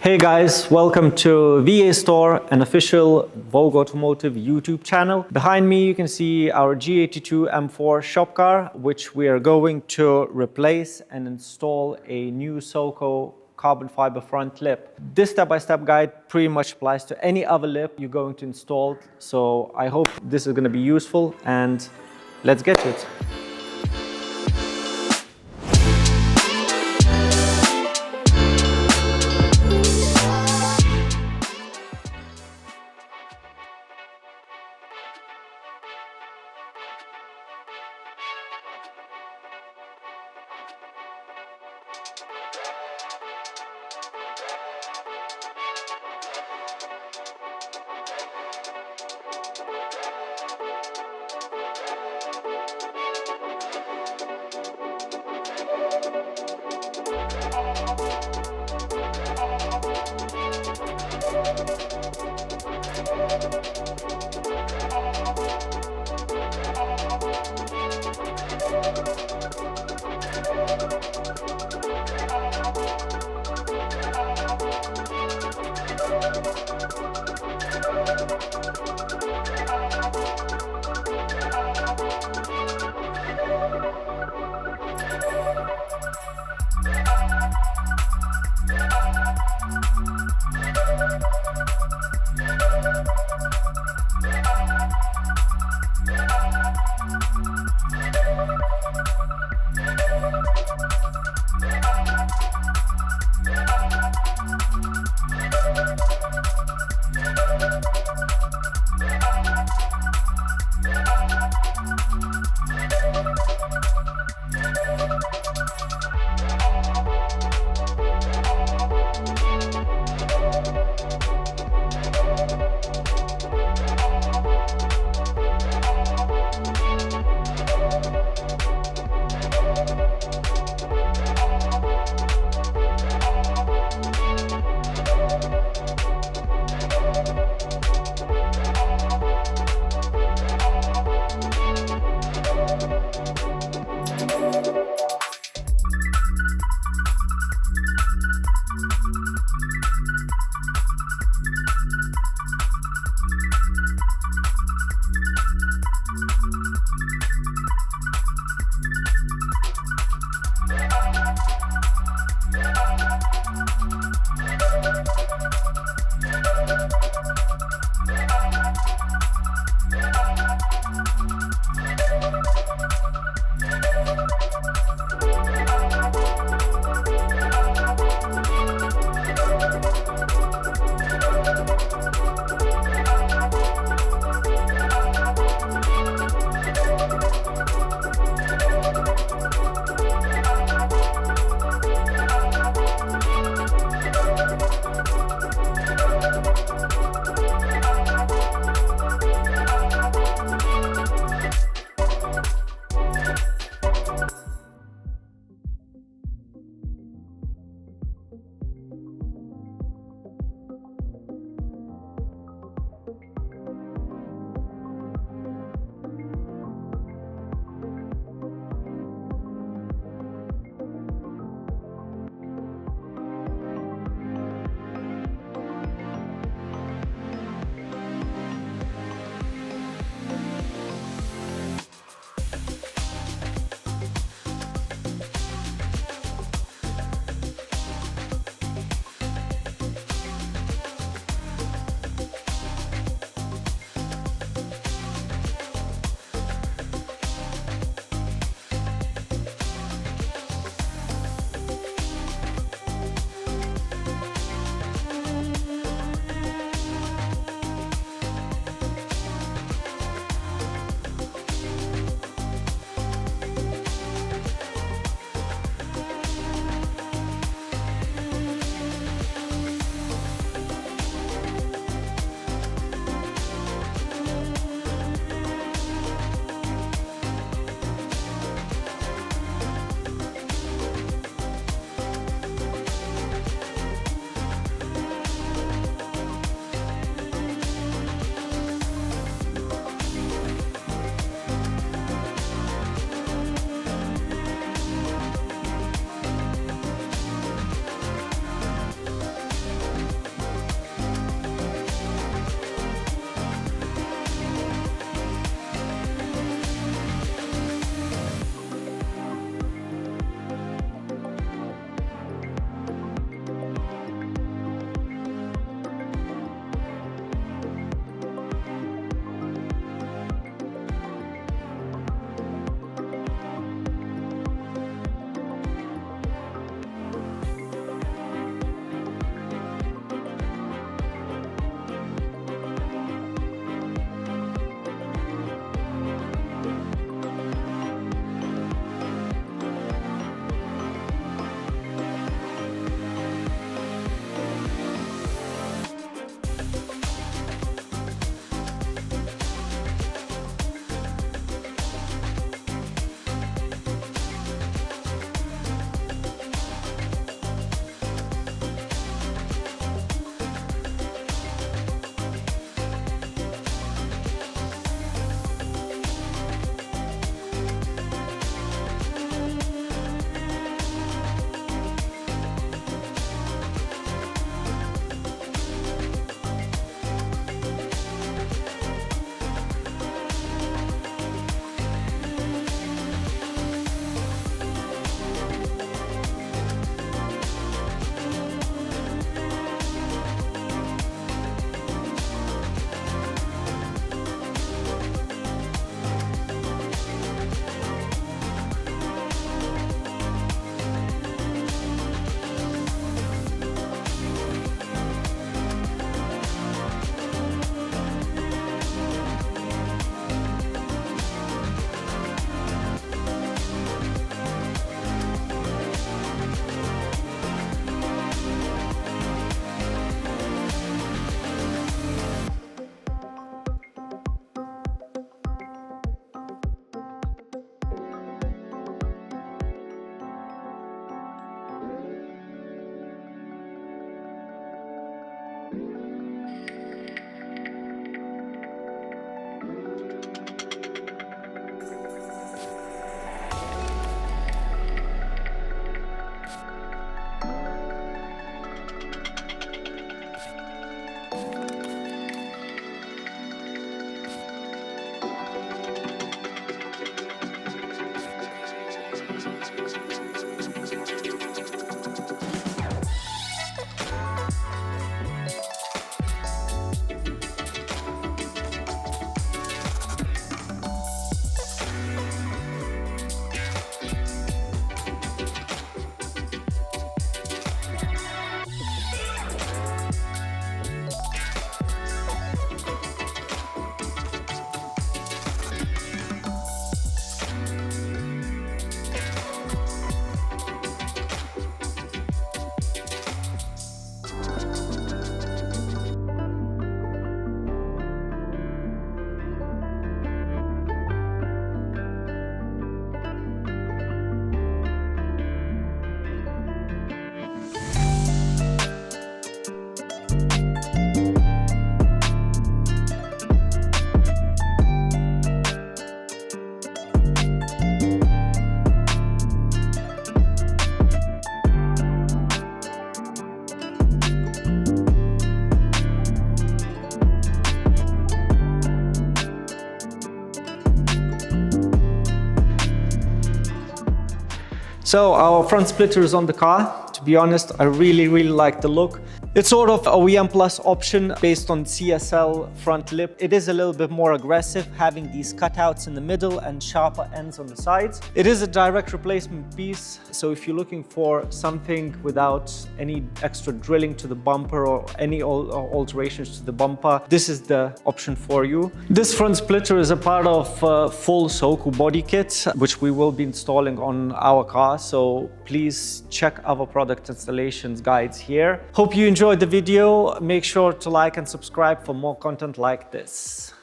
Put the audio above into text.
Hey guys, welcome to VA Store, an official VOGUE Automotive YouTube channel. Behind me you can see our G82 M4 shop car, which we are going to replace and install a new SOOQOO carbon fiber front lip. This step-by-step guide pretty much applies to any other lip you're going to install, so I hope this is going to be useful, and let's get to it. So our front splitter is on the car. To be honest, I really like the look. It's sort of OEM Plus option based on CSL front lip. It is a little bit more aggressive, having these cutouts in the middle and sharper ends on the sides. It is a direct replacement piece, so if you're looking for something without any extra drilling to the bumper or any alterations to the bumper, this is the option for you. This front splitter is a part of full SOOQOO body kit, which we will be installing on our car, so please check our product installations guides here. Hope you enjoyed the video. Make sure to like and subscribe for more content like this.